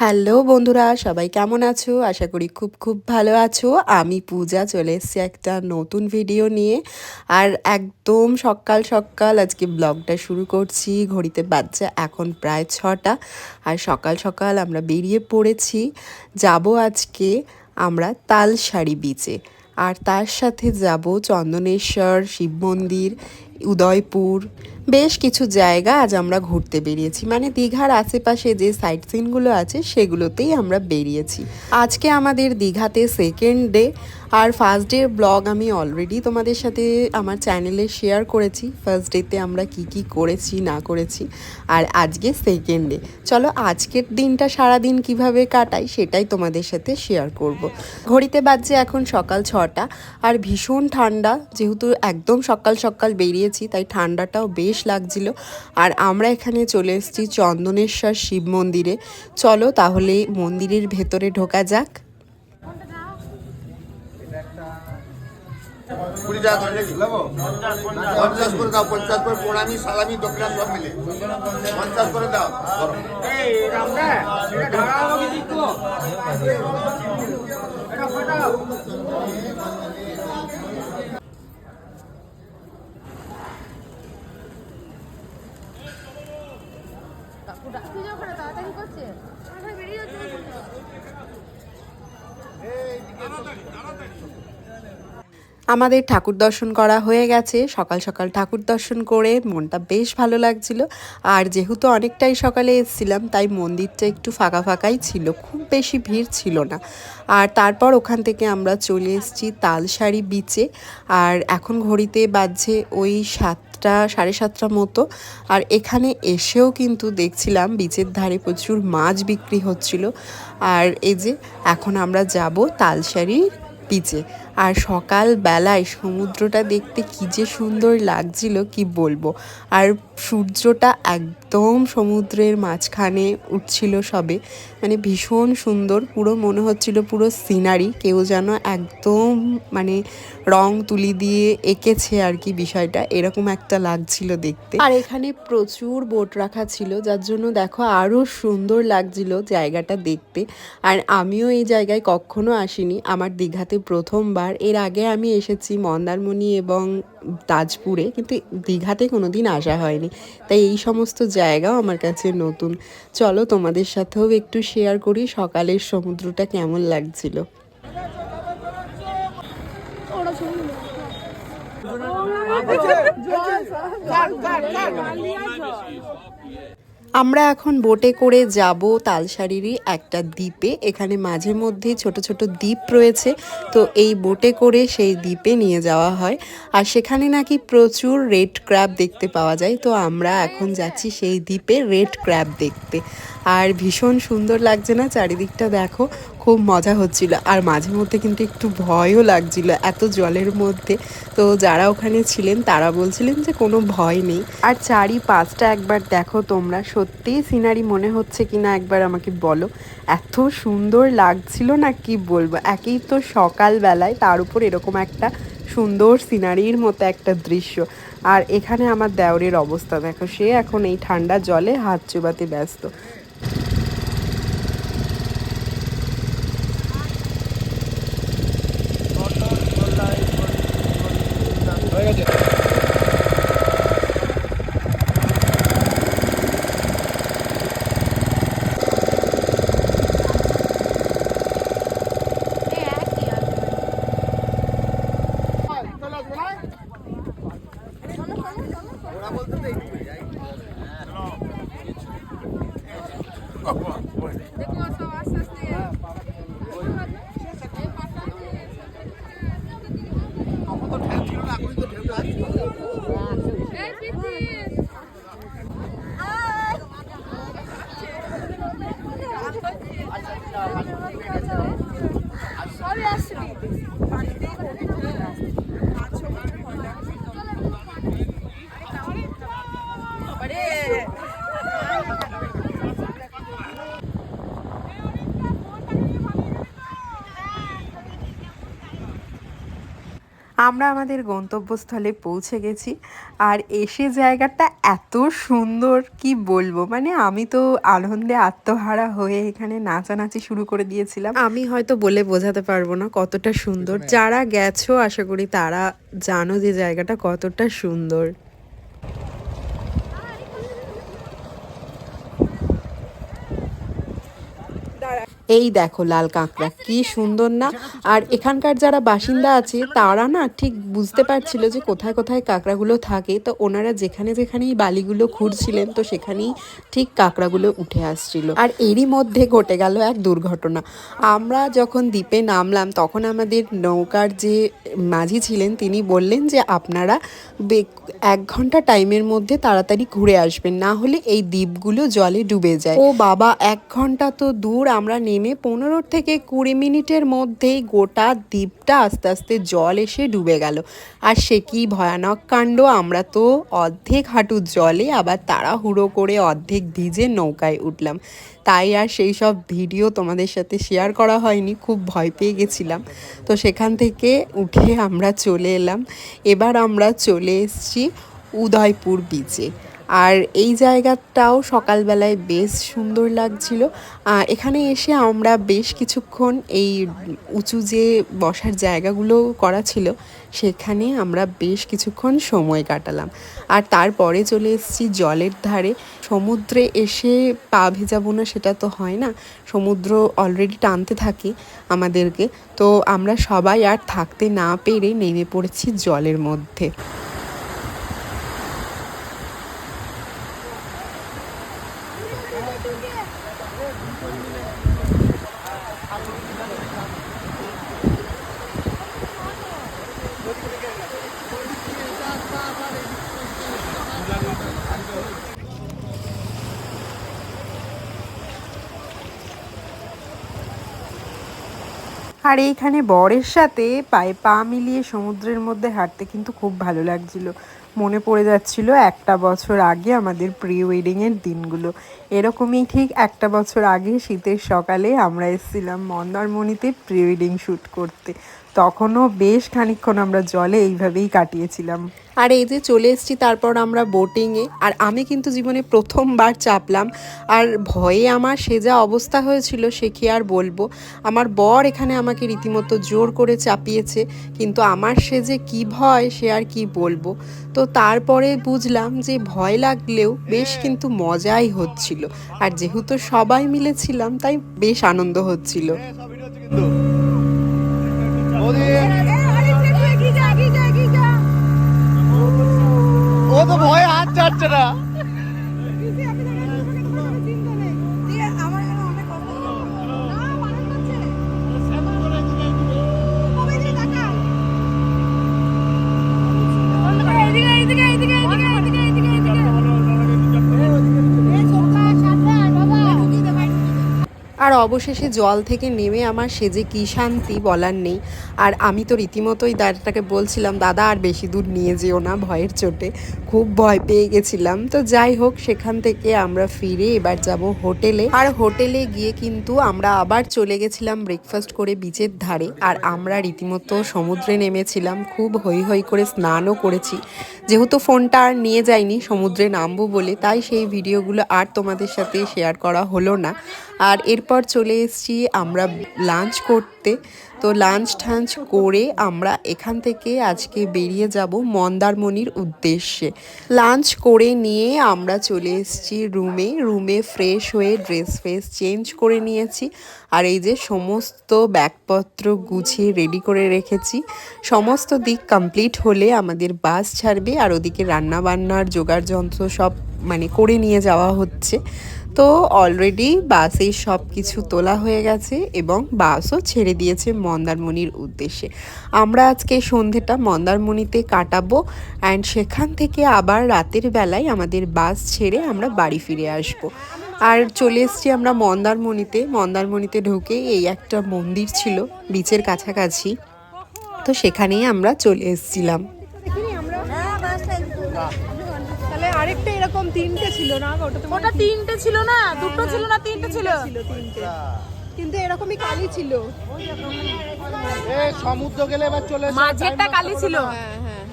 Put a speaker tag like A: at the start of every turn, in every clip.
A: Hello বন্ধুরা, সবাই কেমন আছো? আশা করি খুব খুব ভালো আছো। আমি পূজা চলে এসেছি একটা নতুন ভিডিও নিয়ে। আর একদম সকাল সকাল আজকে ব্লগটা শুরু করছি। ঘড়িতে বাজছে এখন প্রায় 6টা। আর সকাল সকাল আমরা বেরিয়ে পড়েছি, যাব আজকে আমরা তালসারি বিচে। আর তার সাথে যাব চন্দনেশ্বর শিব মন্দির, উদয়পুর, বেশ কিছু জায়গা আজ আমরা ঘুরতে বেরিয়েছি। মানে দীঘার আশেপাশে যে সাইট সিনগুলো আছে সেগুলোতেই আমরা বেরিয়েছি। আজকে আমাদের দীঘাতে সেকেন্ড ডে। আর ফার্স্ট ডে ব্লগ আমি অলরেডি তোমাদের সাথে আমার চ্যানেলে শেয়ার করেছি। ফার্স্ট ডেতে আমরা কি কি করেছি না করেছি। আর আজকে সেকেন্ড ডে। চলো আজকের দিনটা সারাদিন কিভাবে কাটাই সেটাই তোমাদের সাথে শেয়ার করব। ঘড়িতে বাজছে এখন সকাল 6টা। আর ভীষণ ঠান্ডা, যেহেতু একদম সকাল সকাল বেরিয়েছি তাই ঠান্ডাটাও বেশ লাগছিল। আর আমরা এখানে চলে এসেছি চন্দনেশ্বর শিব মন্দিরে। চলো তাহলে মন্দিরের ভেতরে ঢোকা যাক।
B: 20 টাকা করে নাকি? 50 করে দাও, 50 করে প্রণামী সালামি দক্ষিণা সব মিলে 50 করে দাও।
C: তাড়াতাড়ি করছে বেরিয়ে যাচ্ছে।
A: আমাদের ঠাকুর দর্শন করা হয়ে গেছে। সকাল সকাল ঠাকুর দর্শন করে মনটা বেশ ভালো লাগছিল। আর যেহেতু অনেকটাই সকালে এসেছিলাম তাই মন্দিরটা একটু ফাঁকা ফাঁকাই ছিল, খুব বেশি ভিড় ছিল না। আর তারপর ওখান থেকে আমরা চলে এসেছি তালসারি বিচে। আর এখন ঘড়িতে বাজছে ওই 7টা সাড়ে 7টা মতো। আর এখানে এসেও কিন্তু দেখছিলাম বিচের ধারে প্রচুর মাছ বিক্রি হচ্ছিল। আর এই যে এখন আমরা যাব তালসারির বিচে। আর সকাল বেলায় সমুদ্রটা দেখতে কি যে সুন্দর লাগছিল কি বলবো। আর সূর্যটা একদম সমুদ্রের মাঝখানে উঠছিল সবে, মানে ভীষণ সুন্দর। পুরো মনে হচ্ছিল পুরো সিনারি কেউ যেন একদম মানে রং তুলি দিয়ে এঁকেছে আর কি, বিষয়টা এরকম একটা লাগছিল দেখতে। আর এখানে প্রচুর বোট রাখা ছিল, যার জন্য দেখো আরও সুন্দর লাগছিল জায়গাটা দেখতে। আর আমিও এই জায়গায় কখনো আসিনি, আমার দীঘাতে প্রথমবার। এর আগে আমি এসেছি মন্দারমণি এবং তাজপুরে, কিন্তু দীঘাতে কোনোদিন আসা হয়নি। তাই এই সমস্ত জায়গাও আমার কাছে নতুন। চলো তোমাদের সাথেও একটু শেয়ার করি সকালের সমুদ্রটা কেমন লাগছিল। আমরা এখন বোটে করে যাব তালসারিরই একটা দ্বীপে। এখানে মাঝে মধ্যে ছোট ছোট দ্বীপ রয়েছে, তো এই বোটে করে সেই দ্বীপে নিয়ে যাওয়া হয়। আর সেখানে নাকি প্রচুর রেড ক্র্যাব দেখতে পাওয়া যায়, তো আমরা এখন যাচ্ছি সেই দ্বীপে রেড ক্র্যাব দেখতে। আর ভীষণ সুন্দর লাগছে না চারিদিকটা? দেখো খুব মজা হচ্ছিল। আর মাঝে মধ্যে কিন্তু একটু ভয়ও লাগছিল এত জলের মধ্যে। তো যারা ওখানে ছিলেন তারা বলছিলেন যে কোনো ভয় নেই। আর চারিপাশটা একবার দেখো তোমরা, সত্যিই সিনারি মনে হচ্ছে কিনা একবার আমাকে বলো। এত সুন্দর লাগছিল না কি বলবো। একেই তো সকালবেলায়, তার উপর এরকম একটা সুন্দর সিনারির মতো একটা দৃশ্য। আর এখানে আমার দেওরের অবস্থা দেখো, সে এখন এই ঠান্ডা জলে হাত চোবাতে ব্যস্ত। আমরা আমাদের গন্তব্যস্থলে পৌঁছে গেছি আর এসে জায়গাটা এত সুন্দর কি বলবো, মানে আমি তো আনন্দে আত্মহারা হয়ে এখানে নাচানাচি শুরু করে দিয়েছিলাম। আমি হয়তো বলে বোঝাতে পারবো না কতটা সুন্দর, যারা গেছো আশা করি তারা জানো যে জায়গাটা কতটা সুন্দর। এই দেখো লাল কাঁকড়া কি সুন্দর না। আর এখানকার যারা বাসিন্দা আছে তারা না ঠিক বুঝতে পারছিল যে কোথায় কোথায় কাঁকড়াগুলো থাকে, তো ওনারা যেখানে যেখানেই বালিগুলো খুঁড়ছিলেন তো সেখানেই ঠিক কাঁকড়াগুলো উঠে আসছিল। আর এরই মধ্যে ঘটে গেল এক দুর্ঘটনা। আমরা যখন দ্বীপে নামলাম তখন আমাদের নৌকার যে মাঝি ছিলেন তিনি বললেন যে আপনারা 1 ঘন্টা টাইমের মধ্যে তাড়াতাড়ি ঘুরে আসবেন, না হলে এই দ্বীপগুলো জলে ডুবে যায়। ও বাবা, 1 ঘন্টা তো দূর, আমরা নেমে 15 থেকে 20 মিনিটের মধ্যেই গোটা দ্বীপটা আস্তে আস্তে জল এসে ডুবে গেল। আর সে কি ভয়ানক কাণ্ড, আমরা তো অর্ধেক হাঁটুর জলে আবার তাড়াহুড়ো করে অর্ধেক ভিজে নৌকায় উঠলাম। তাই আর সেই সব ভিডিও তোমাদের সাথে শেয়ার করা হয়নি, খুব ভয় পেয়ে গেছিলাম। তো সেখান থেকে উঠে আমরা চলে এলাম। এবার আমরা চলে এসেছি উদয়পুর বিচে। আর এই জায়গাটাও সকালবেলায় বেশ সুন্দর লাগছিল। এখানে এসে আমরা বেশ কিছুক্ষণ এই উঁচু যে বসার জায়গাগুলো করা ছিল সেখানে আমরা বেশ কিছুক্ষণ সময় কাটালাম। আর তারপরে চলে এসেছি জলের ধারে। সমুদ্রে এসে পা ভেজাবো না সেটা তো হয় না, সমুদ্র অলরেডি টানতে থাকে আমাদেরকে। তো আমরা সবাই আর থাকতে না পেরে নেমে পড়েছি জলের মধ্যে। আর এইখানে বরের সাথে পায়ে পা মিলিয়ে সমুদ্রের মধ্যে হাঁটতে কিন্তু খুব ভালো লাগছিল। মনে পড়ে যাচ্ছিল 1টা বছর আগে আমাদের প্রি ওয়েডিংয়ের দিনগুলো। এরকমই ঠিক 1টা বছর আগে শীতের সকালে আমরা এসেছিলাম মন্দারমণিতে প্রি ওয়েডিং শ্যুট করতে। তখনও বেশ খানিকক্ষণ আমরা জলে এইভাবেই কাটিয়েছিলাম। আর এই যে চলে এসেছি তারপর আমরা বোটিংয়ে। আর আমি কিন্তু জীবনে প্রথমবার চাপলাম, আর ভয়ে আমার সে যা অবস্থা হয়েছিল সে কি আর বলবো। আমার বর এখানে আমাকে রীতিমতো জোর করে চাপিয়েছে, কিন্তু আমার সে যে কি ভয় সে আর কি বলবো। তো তারপরে বুঝলাম যে ভয় লাগলেও বেশ কিন্তু মজাই হচ্ছিল। আর যেহেতু সবাই মিলেছিলাম তাই বেশ আনন্দ হচ্ছিল।
B: ও তো ভয়ে হাত ছাড়ছে না।
A: আর অবশেষে জল থেকে নেমে আমার সেজে কী শান্তি বলার নেই। আর আমি তো রীতিমতোই দাদাটাকে বলছিলাম, দাদা আর বেশি দূর নিয়ে যেও না, ভয়ের চোটে খুব ভয় পেয়ে গেছিলাম। তো যাই হোক, সেখান থেকে আমরা ফিরে এবার যাব হোটেলে। আর হোটেলে গিয়ে কিন্তু আমরা আবার চলে গেছিলাম ব্রেকফাস্ট করে বিচের ধারে। আর আমরা রীতিমতো সমুদ্রে নেমেছিলাম, খুব হই হই করে স্নানও করেছি। যেহেতু ফোনটা আর নিয়ে যাইনি সমুদ্রে নামবো বলে, তাই সেই ভিডিওগুলো আর তোমাদের সাথে শেয়ার করা হলো না। আর এরপর চলে এসেছি আমরা লাঞ্চ করতে। তো লাঞ্চ ঠাঞ্চ করে আমরা এখান থেকে আজকে বেরিয়ে যাব মন্দারমণির উদ্দেশ্যে। লাঞ্চ করে নিয়ে আমরা চলে এসেছি রুমে ফ্রেশ হয়ে ড্রেস ফ্রেস চেঞ্জ করে নিয়েছি। আর এই যে সমস্ত ব্যাগপত্র গুছিয়ে রেডি করে রেখেছি। সমস্ত দিক কমপ্লিট হলে আমাদের বাস ছাড়বে, আর ওদিকে রান্নাবান্নার জোগাড় যন্ত্র সব মানে করে নিয়ে যাওয়া হচ্ছে। তো অলরেডি বাসে সব কিছু তোলা হয়ে গেছে এবং বাসও ছেড়ে দিয়েছে মন্দারমণির উদ্দেশ্যে। আমরা আজকে সন্ধেটা মন্দারমণিতে কাটাবো, অ্যান্ড সেখান থেকে আবার রাতের বেলায় আমাদের বাস ছেড়ে আমরা বাড়ি ফিরে আসব। আর চলে এসেছি আমরা মন্দারমণিতে ঢুকে এই একটা মন্দির ছিল বিচের কাছাকাছি, তো সেখানেই আমরা চলে এসেছিলাম।
C: তাহলে আরেকটা এরকম 3টে ছিল না? ওটা 3টে ছিল না, 2টো ছিল না, 3টে ছিল। কিন্তু এরকমই কালি ছিল।
D: সমুদ্র গেলে এবার চলে এসো।
E: মাঝেরটা কালি ছিল।
C: হ্যাঁ হ্যাঁ।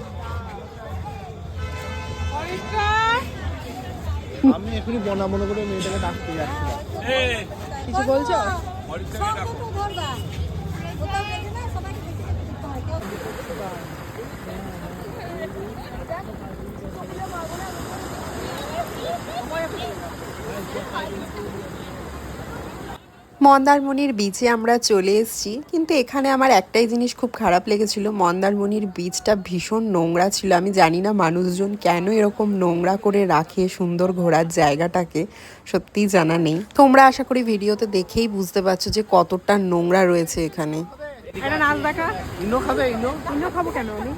D: আমি এখনই বনা মনে করে মেয়েটাকে ডাকতে যাচ্ছিলাম।
C: কিছু বলছো?
A: মন্দারমণির বিচে আমরা চলে এসেছি, কিন্তু এখানে আমার একটাই জিনিস খুব খারাপ লেগেছিল, মন্দারমণির বিচটা ভীষণ নোংরা ছিল। আমি জানি না মানুষজন কেন এরকম নোংরা করে রাখে সুন্দর ঘোরার জায়গাটাকে, সত্যিই জানা নেই। তোমরা আশা করি ভিডিওতে দেখেই বুঝতে পারছো যে কতটা নোংরা রয়েছে এখানে।
C: একটা নাচ দেখা।
D: ইনো খাবে? ইনো
C: ইনো খাবো কেন আমি?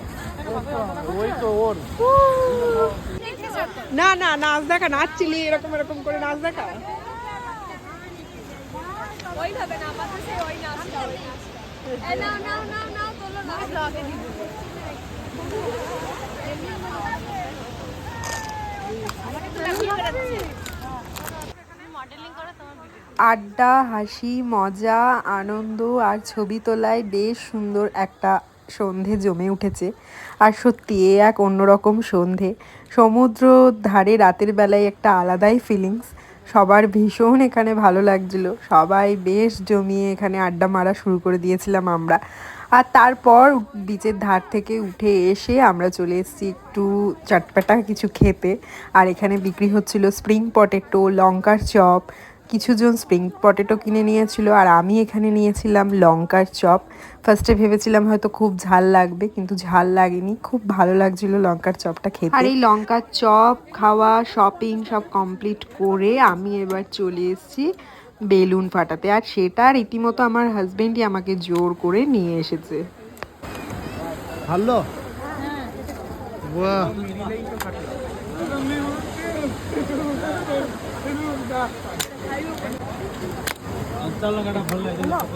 D: ওই তো ওর।
C: না না, নাচ দেখা, নাচছিলি এরকম এরকম করে নাচ দেখা।
E: ওই হবে না আমাদের সেই ওই নাচটা ওই নাচটা। নাও নাও নাও নাও তোলো নাচ লাগে দিব। মডেলিং করে তোমার ভিডিও।
A: আড্ডা, হাসি, মজা, আনন্দ আর ছবি তোলায় বেশ সুন্দর একটা সন্ধে জমে উঠেছে। আর সত্যি এ এক অন্যরকম সন্ধে। সমুদ্র ধারে রাতের বেলায় একটা আলাদাই ফিলিংস। সবার ভীষণ এখানে ভালো লাগছিল, সবাই বেশ জমিয়ে এখানে আড্ডা মারা শুরু করে দিয়েছিলাম আমরা। আর তারপর বিচের ধার থেকে উঠে এসে আমরা চলে এসেছি একটু চটপটা কিছু খেতে। আর এখানে বিক্রি হচ্ছিল স্প্রিং পটেটো, লঙ্কার চপ। কিছুজন স্প্রিং পটেটো কিনে নিয়েছিল আর আমি এখানে নিয়েছিলাম লঙ্কার চপ। ফার্স্টে ভেবেছিলাম হয়তো খুব ঝাল লাগবে, কিন্তু ঝাল লাগেনি, খুব ভালো লাগছিল লঙ্কার চপটা খেতে। আর এই লঙ্কার চপ খাওয়া, শপিং সব কমপ্লিট করে আমি এবার চলে এসেছি বেলুন ফাটাতে। আর সেটা রীতিমতো আমার হাজবেন্ডই আমাকে জোর করে নিয়ে এসেছে।
D: ভালো? বাহ,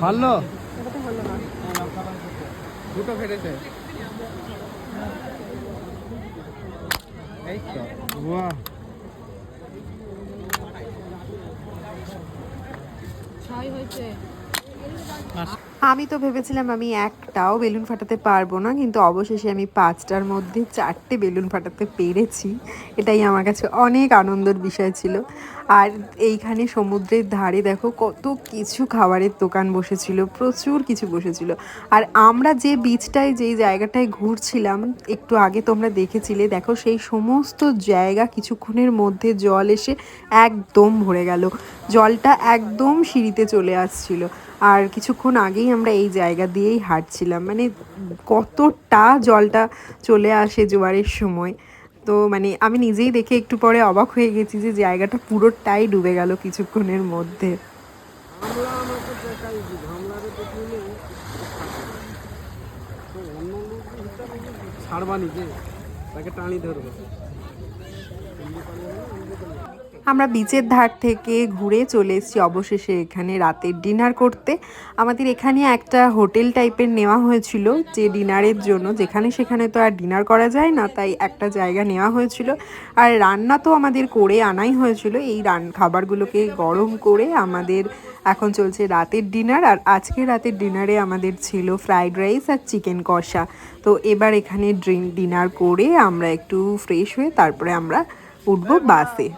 D: ভালো। দুটো ফেটেছে। এই তো। বাহ,
C: ছয় হয়েছে।
A: আমি তো ভেবেছিলাম আমি একটাও বেলুন ফাটাতে পারবো না, কিন্তু অবশেষে আমি 5টার মধ্যে 4টে বেলুন ফাটাতে পেরেছি। এটাই আমার কাছে অনেক আনন্দের বিষয় ছিল। আর এইখানে সমুদ্রের ধারে দেখো কত কিছু খাবারের দোকান বসেছিল, প্রচুর কিছু বসেছিল। আর আমরা যে বিচটায় যেই জায়গাটায় ঘুরছিলাম একটু আগে তোমরা দেখেছিলে, দেখো সেই সমস্ত জায়গা কিছুক্ষণের মধ্যে জল এসে একদম ভরে গেল। জলটা একদম সিঁড়িতে চলে আসছিল। আর কিছুক্ষণ আগেই আমরা এই জায়গা দিয়েই হাঁটছিলাম, মানে কতটা জলটা চলে আসে জোয়ারের সময়। তো মানে আমি নিজেই দেখে একটু পরে অবাক হয়ে গেছি যে জায়গাটা পুরোটাই ডুবে গেল কিছুক্ষণের মধ্যে।
D: ছাড়বা নিজে, তাকে টানি ধরবো।
A: আমরা বিচের ধার থেকে ঘুরে চলে এসেছি অবশেষে এখানে রাতের ডিনার করতে। আমাদের এখানে একটা হোটেল টাইপের নেওয়া হয়েছিল যে ডিনারের জন্য, যেখানে সেখানে তো আর ডিনার করা যায় না, তাই একটা জায়গা নেওয়া হয়েছিল। আর রান্না তো আমাদের করে আনাই হয়েছিল। এই খাবারগুলোকে গরম করে আমাদের এখন চলছে রাতের ডিনার। আর আজকে রাতের ডিনারে আমাদের ছিল ফ্রাইড রাইস আর চিকেন কষা। তো এবার এখানে ডিনার করে আমরা একটু ফ্রেশ হয়ে তারপরে আমরা উঠবো বাসে।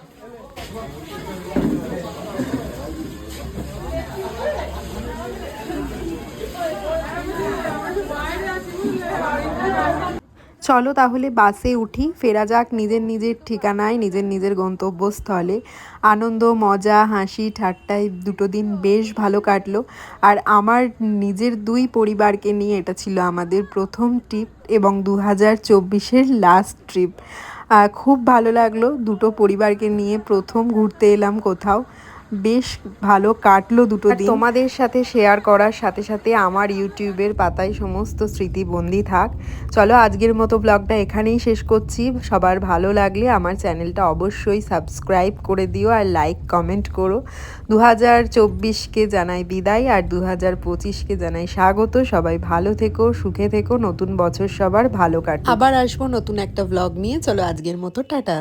A: চলো তাহলে বাসে উঠি, ফেরা যাক নিজের নিজের ঠিকানায়, নিজের নিজের গন্তব্যস্থলে। আনন্দ, মজা, হাসি, ঠাট্টায় দুটো দিন বেশ ভালো কাটলো। আর আমার নিজের 2 পরিবারকে নিয়ে এটা ছিল আমাদের প্রথম ট্রিপ এবং 2024-এর লাস্ট ট্রিপ। খুব ভালো লাগলো, দুটো পরিবারকে নিয়ে প্রথম ঘুরতে এলাম কোথাও। বেশ ভালো কাটলো দুটো দিন। তোমাদের সাথে শেয়ার করার সাথে সাথে আমার ইউটিউবের পাতায় সমস্ত স্মৃতিবন্দী থাক। চলো আজকের মতো ব্লগটা এখানেই শেষ করছি। সবার ভালো লাগলে আমার চ্যানেলটা অবশ্যই সাবস্ক্রাইব করে দিও আর লাইক কমেন্ট করো। 2024কে জানাই বিদায় আর 2025কে জানাই স্বাগত। সবাই ভালো থেকো, সুখে থেকো, নতুন বছর সবার ভালো কাটুক। আবার আসবো নতুন একটা ব্লগ নিয়ে। চলো আজকের মতো টাটা।